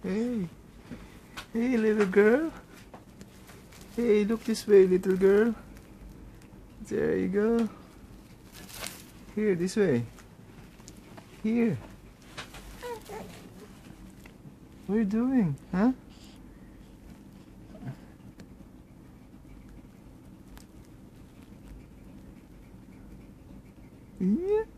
Hey. Hey, little girl. Hey, look this way, little girl. There you go. Here, this way. Here. What are you doing, huh? Yeah.